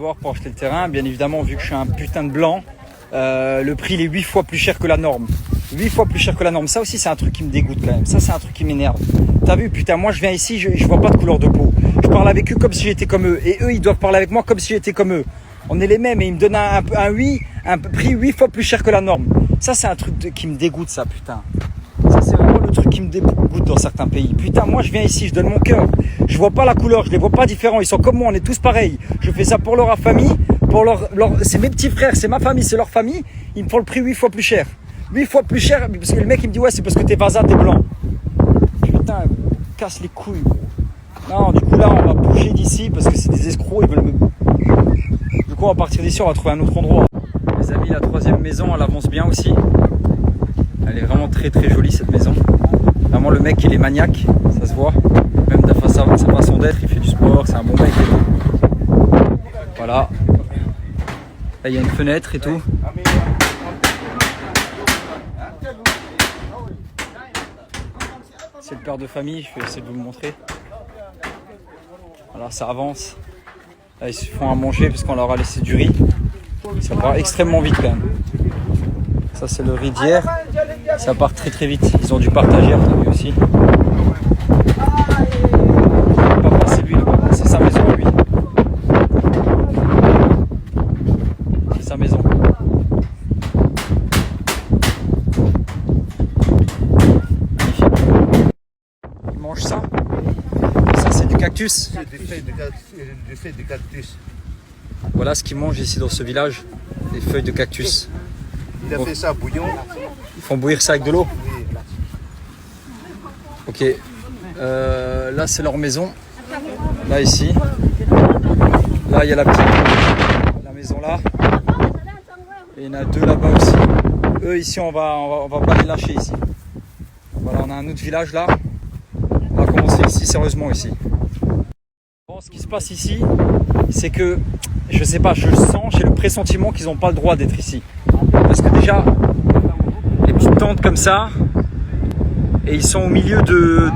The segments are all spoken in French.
voir pour acheter le terrain. Bien évidemment, vu que je suis un putain de blanc, le prix il est 8 fois plus cher que la norme. 8 fois plus cher que la norme. Ça aussi, c'est un truc qui me dégoûte quand même. Ça, c'est un truc qui m'énerve. T'as vu, putain, moi je viens ici, je vois pas de couleur de peau. Je parle avec eux comme si j'étais comme eux. Et eux, ils doivent parler avec moi comme si j'étais comme eux. On est les mêmes et ils me donnent un prix 8 fois plus cher que la norme. Ça, c'est un truc qui me dégoûte, ça, putain. Ça, c'est vraiment le truc qui me dégoûte dans certains pays. Putain, moi je viens ici, je donne mon cœur. Je vois pas la couleur, je les vois pas différents. Ils sont comme moi, on est tous pareils. Je fais ça pour leur famille, pour c'est mes petits frères, c'est ma famille, c'est leur famille. Ils me font le prix 8 fois plus cher. 8 fois plus cher, parce que le mec il me dit ouais, c'est parce que t'es vaza, t'es blanc. Putain, casse les couilles, gros. Non, du coup là, on va bouger d'ici parce que c'est des escrocs, ils veulent me. Du coup, on va partir d'ici, on va trouver un autre endroit. Les amis, la troisième maison, elle avance bien aussi. Elle est vraiment très très jolie cette maison. Vraiment, le mec il est maniaque, ça se voit. Même de sa façon d'être, il fait du sport, c'est un bon mec. Voilà. Là, il y a une fenêtre et tout. C'est le père de famille, je vais essayer de vous le montrer. Voilà, ça avance. Là, ils se font à manger parce qu'on leur a laissé du riz. Ça part extrêmement vite quand même. Ça, c'est le riz d'hier. Ça part très très vite. Ils ont dû partager, t'as vu aussi. Le papa, c'est lui, le papa. C'est sa maison, lui. C'est sa maison. Ça. Ça c'est du cactus. C'est des feuilles de cactus. Voilà ce qu'ils mangent ici dans ce village, des feuilles de cactus. Il a fait ça bouillon. Ils font bouillir ça avec de l'eau. Ok. Là c'est leur maison. Là ici. Là il y a la maison là. Et il y en a deux là-bas aussi. Eux ici on va pas les lâcher ici. Voilà, on a un autre village là. On va commencer ici, sérieusement ici. Bon, ce qui se passe ici, c'est que, je sais pas, je le sens, j'ai le pressentiment qu'ils n'ont pas le droit d'être ici. Parce que déjà, les petites tentes comme ça, et ils sont au milieu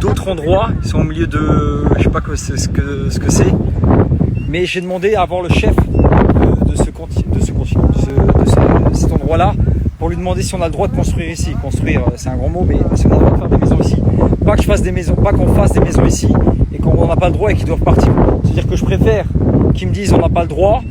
d'autres endroits, ils sont au milieu de, je sais pas ce que c'est, mais j'ai demandé à voir le chef de cet endroit-là, pour lui demander si on a le droit de construire ici. Construire, c'est un grand mot, mais si on a le droit de faire des maisons ici. Pas qu'on fasse des maisons ici et qu'on n'a pas le droit et qu'ils doivent partir. C'est-à-dire que je préfère qu'ils me disent on n'a pas le droit,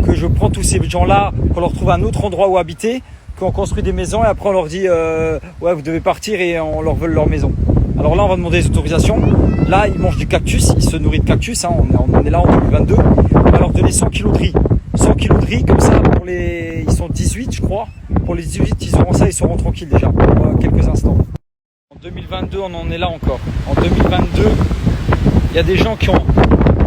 que je prends tous ces gens-là, qu'on leur trouve un autre endroit où habiter, qu'on construit des maisons et après on leur dit ouais vous devez partir et on leur vole leur maison. Alors là on va demander les autorisations. Là ils mangent du cactus, ils se nourrissent de cactus, hein. On est là en 2022. On va leur donner 100 kg de riz. 100 kg de riz comme ça pour ils sont 18 je crois. Pour les 18 ils auront ça, ils seront tranquilles déjà pour quelques instants. En 2022 on en est là encore. En 2022 il y a des gens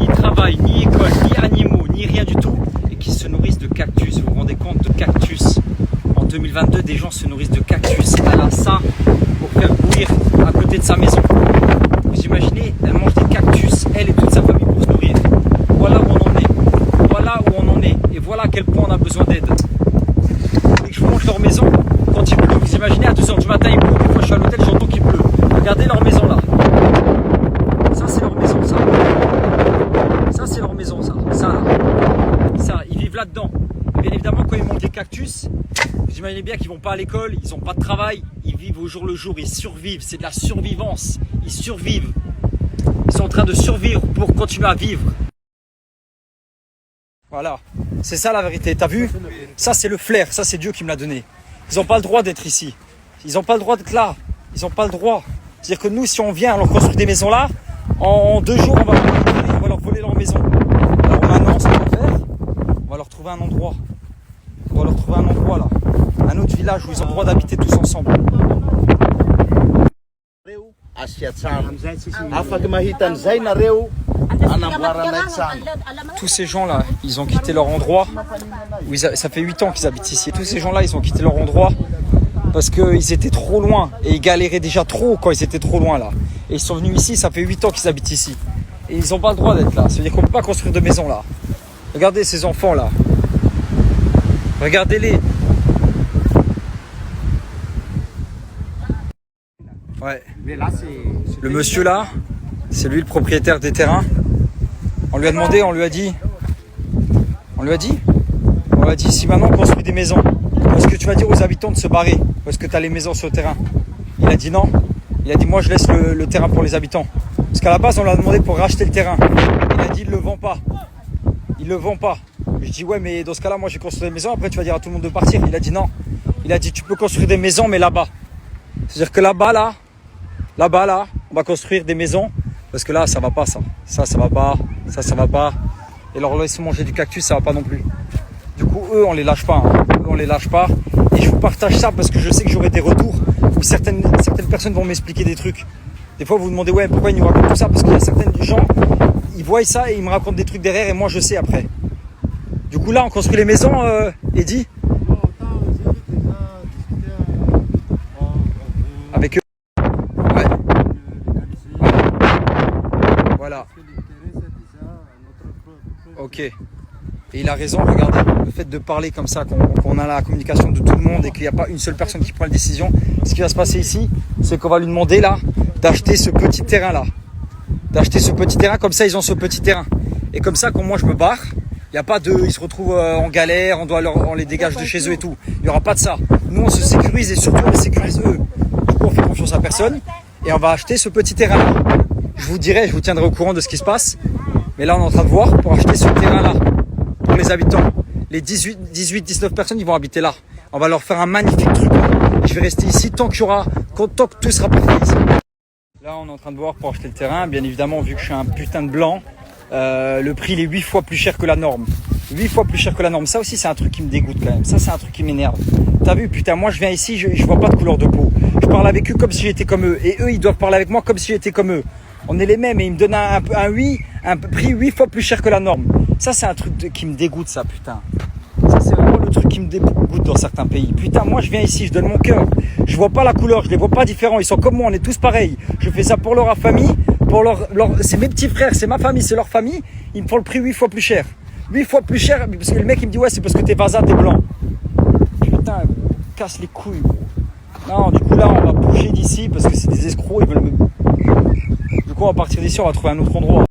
ils travaillent ni école, ni animaux, ni rien du tout et qui se nourrissent de cactus. Vous vous rendez compte de cactus? En 2022 des gens se nourrissent de cactus. Elle a ça pour faire bouillir à côté de sa maison. Vous imaginez, elle mange des cactus, elle et toute sa famille pour se nourrir. Voilà où on en est. Voilà où on en est. Et voilà à quel point on a besoin d'aide. Et que je vous montre leur maison quand il pleut. Vous imaginez, à 2h du matin il pleut. Des fois je suis à l'hôtel, j'entends qu'il pleut. Regardez leur maison là. Ça c'est leur maison ça. Ça c'est leur maison ça. Ça là. Ça, ils vivent là-dedans. Bien évidemment quand ils mangent des cactus, vous imaginez bien qu'ils vont pas à l'école, ils n'ont pas de travail, ils vivent au jour le jour, ils survivent, c'est de la survivance. Ils survivent. Ils sont en train de survivre pour continuer à vivre. Voilà, c'est ça la vérité, t'as vu? Ça c'est le flair, ça c'est Dieu qui me l'a donné. Ils n'ont pas le droit d'être ici. Ils n'ont pas le droit d'être là. Ils n'ont pas le droit. C'est-à-dire que nous, si on vient, on construit des maisons là, en 2 jours, on va leur voler leur maison. Alors maintenant, ce qu'on va faire, on va leur trouver un endroit. On va leur trouver un endroit là. Un autre village où ils ont le droit d'habiter tous ensemble. Tous ces gens là, ils ont quitté leur endroit. Ça fait 8 ans qu'ils habitent ici. Tous ces gens là, ils ont quitté leur endroit parce qu'ils étaient trop loin et ils galéraient déjà trop quand ils étaient trop loin là. Et ils sont venus ici, ça fait 8 ans qu'ils habitent ici. Et ils n'ont pas le droit d'être là. Ça veut dire qu'on ne peut pas construire de maison là. Regardez ces enfants là. Regardez-les. Ouais. Le monsieur là, c'est lui le propriétaire des terrains. On lui a demandé, on lui a dit On lui a dit. On lui a dit, si maintenant on construit des maisons, est-ce que tu vas dire aux habitants de se barrer? Ou est-ce que tu as les maisons sur le terrain? Il a dit non. Il a dit, moi je laisse le terrain pour les habitants. Parce qu'à la base, on lui a demandé pour racheter le terrain. Il a dit, il le vend pas. Il le vend pas. Je dis, ouais, mais dans ce cas-là, moi j'ai construit des maisons, après tu vas dire à tout le monde de partir. Il a dit non. Il a dit, tu peux construire des maisons, mais là-bas. C'est-à-dire que là-bas, là, on va construire des maisons. Parce que là, ça va pas, ça. Ça va pas. Ça va pas. Et leur laisser manger du cactus, ça va pas non plus. Du coup, eux, on les lâche pas. Hein. Eux, on les lâche pas. Et je vous partage ça parce que je sais que j'aurai des retours où certaines personnes vont m'expliquer des trucs. Des fois, vous vous demandez, ouais, pourquoi ils nous racontent tout ça? Parce qu'il y a certains gens, ils voient ça et ils me racontent des trucs derrière et moi, je sais après. Du coup, là, on construit les maisons, Eddy? Avec eux. Ouais. Voilà. Ok. Et il a raison, regardez, le fait de parler comme ça, qu'on a la communication de tout le monde et qu'il n'y a pas une seule personne qui prend la décision, ce qui va se passer ici, c'est qu'on va lui demander là d'acheter ce petit terrain là. D'acheter ce petit terrain, comme ça ils ont ce petit terrain. Et comme ça, quand moi je me barre, il n'y a pas de, ils se retrouvent en galère, on les dégage de chez eux et tout. Il n'y aura pas de ça. Nous on se sécurise et surtout on les sécurise eux. Du coup on fait confiance à personne et on va acheter ce petit terrain là. Je vous tiendrai au courant de ce qui se passe. Mais là on est en train de voir pour acheter ce terrain là. Pour les habitants. Les 19 personnes, ils vont habiter là. On va leur faire un magnifique truc. Je vais rester ici tant que tout sera parfait ici. Là, on est en train de voir pour acheter le terrain. Bien évidemment, vu que je suis un putain de blanc, le prix il est 8 fois plus cher que la norme. 8 fois plus cher que la norme. Ça aussi, c'est un truc qui me dégoûte quand même. Ça, c'est un truc qui m'énerve. T'as vu, putain, moi je viens ici, je vois pas de couleur de peau. Je parle avec eux comme si j'étais comme eux. Et eux, ils doivent parler avec moi comme si j'étais comme eux. On est les mêmes et ils me donnent un prix 8 fois plus cher que la norme. Ça, c'est un truc qui me dégoûte, ça, putain. Ça, c'est vraiment le truc qui me dégoûte dans certains pays. Putain, moi, je viens ici, je donne mon cœur. Je vois pas la couleur, je les vois pas différents. Ils sont comme moi, on est tous pareils. Je fais ça pour leur famille, c'est mes petits frères, c'est ma famille, c'est leur famille. Ils me font le prix 8 fois plus cher. 8 fois plus cher, parce que le mec, il me dit, ouais, c'est parce que t'es vaza, t'es blanc. Putain, casse les couilles, gros. Non, du coup, là, on va bouger d'ici parce que c'est des escrocs, ils veulent me... Du coup, on va partir d'ici, on va trouver un autre endroit.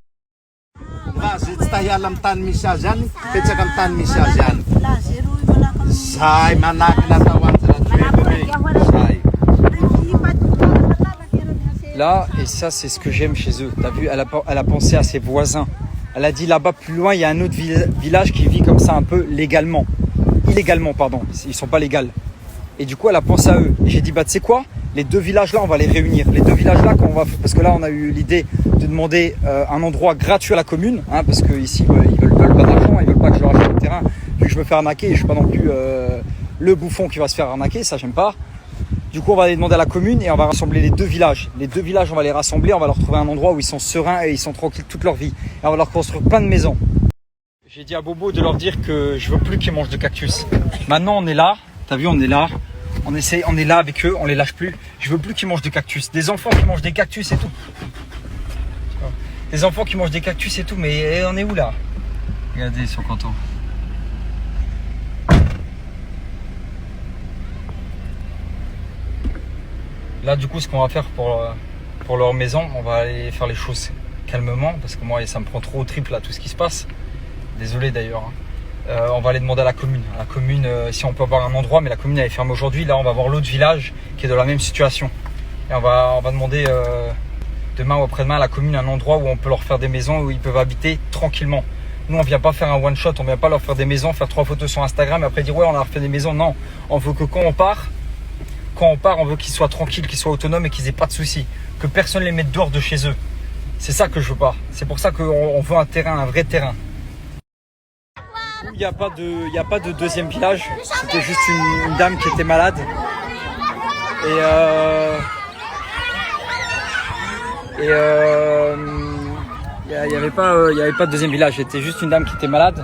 Là, et ça c'est ce que j'aime chez eux. T'as vu, elle a pensé à ses voisins. Elle a dit là-bas plus loin, il y a un autre village qui vit comme ça un peu légalement. Illégalement, pardon. Ils sont pas légaux. Et du coup, elle a pensé à eux. Et j'ai dit, bah tu sais quoi? Les deux villages là, on va les réunir. Les deux villages là, parce que là, on a eu l'idée de demander un endroit gratuit à la commune, hein, parce que ici, ils veulent pas d'argent, ils veulent pas que je leur achète le terrain. Vu que je me fais arnaquer, je suis pas non plus le bouffon qui va se faire arnaquer, ça j'aime pas. Du coup, on va aller demander à la commune et on va rassembler les deux villages. Les deux villages, on va les rassembler, on va leur trouver un endroit où ils sont sereins et ils sont tranquilles toute leur vie. Et on va leur construire plein de maisons. J'ai dit à Bobo de leur dire que je veux plus qu'ils mangent de cactus. Maintenant, on est là. T'as vu, on est là. On est là avec eux, on les lâche plus. Je veux plus qu'ils mangent de cactus. Des enfants qui mangent des cactus et tout. Des enfants qui mangent des cactus et tout, mais on est où là? Regardez, ils sont contents. Là, du coup, ce qu'on va faire pour leur maison, on va aller faire les choses calmement parce que moi, ça me prend trop au triple là, tout ce qui se passe. Désolé d'ailleurs. On va aller demander à la commune. À la commune, si on peut avoir un endroit, mais la commune elle est fermée aujourd'hui. Là, on va voir l'autre village qui est dans la même situation. Et on va demander demain ou après-demain à la commune un endroit où on peut leur faire des maisons où ils peuvent habiter tranquillement. Nous, on vient pas faire un one shot, on vient pas leur faire des maisons, faire 3 photos sur Instagram et après dire ouais, on a refait des maisons. Non, on veut que quand on part, on veut qu'ils soient tranquilles, qu'ils soient autonomes et qu'ils aient pas de soucis. Que personne les mette dehors de chez eux. C'est ça que je veux pas. C'est pour ça qu'on veut un terrain, un vrai terrain. Il n'y a pas de deuxième village, c'était juste une dame qui était malade. Et il n'y avait pas de deuxième village, c'était juste une dame qui était malade.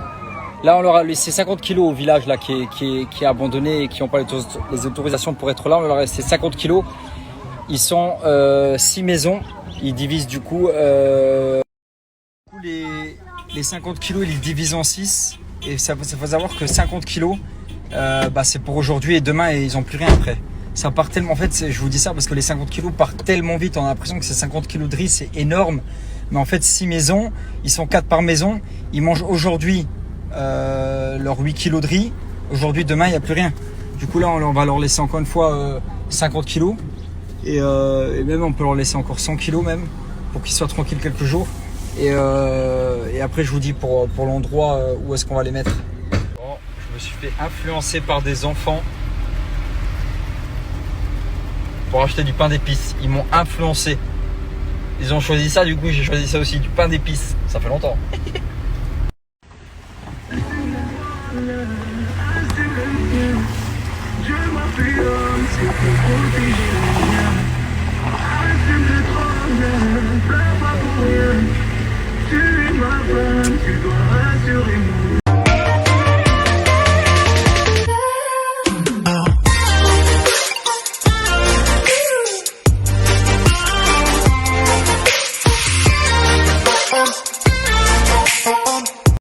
Là, on leur a laissé 50 kilos au village là, qui est abandonné et qui n'ont pas les autorisations pour être là. On leur a laissé 50 kilos. Ils sont 6 maisons. Ils divisent du coup les 50 kilos, ils les divisent en 6. Et ça faut savoir que 50 kilos, c'est pour aujourd'hui et demain et ils n'ont plus rien après. Ça part tellement, en fait, je vous dis ça parce que les 50 kilos partent tellement vite. On a l'impression que ces 50 kilos de riz, c'est énorme. Mais en fait, 6 maisons, ils sont 4 par maison. Ils mangent aujourd'hui leurs 8 kilos de riz. Aujourd'hui, demain, il n'y a plus rien. Du coup là, on va leur laisser encore une fois 50 kilos. Et même on peut leur laisser encore 100 kilos même, pour qu'ils soient tranquilles quelques jours. Et après, je vous dis pour l'endroit où est-ce qu'on va les mettre. Bon, je me suis fait influencer par des enfants pour acheter du pain d'épices. Ils m'ont influencé. Ils ont choisi ça, du coup j'ai choisi ça aussi, du pain d'épices. Ça fait longtemps. Tu es ma femme, tu dois rassurer moi.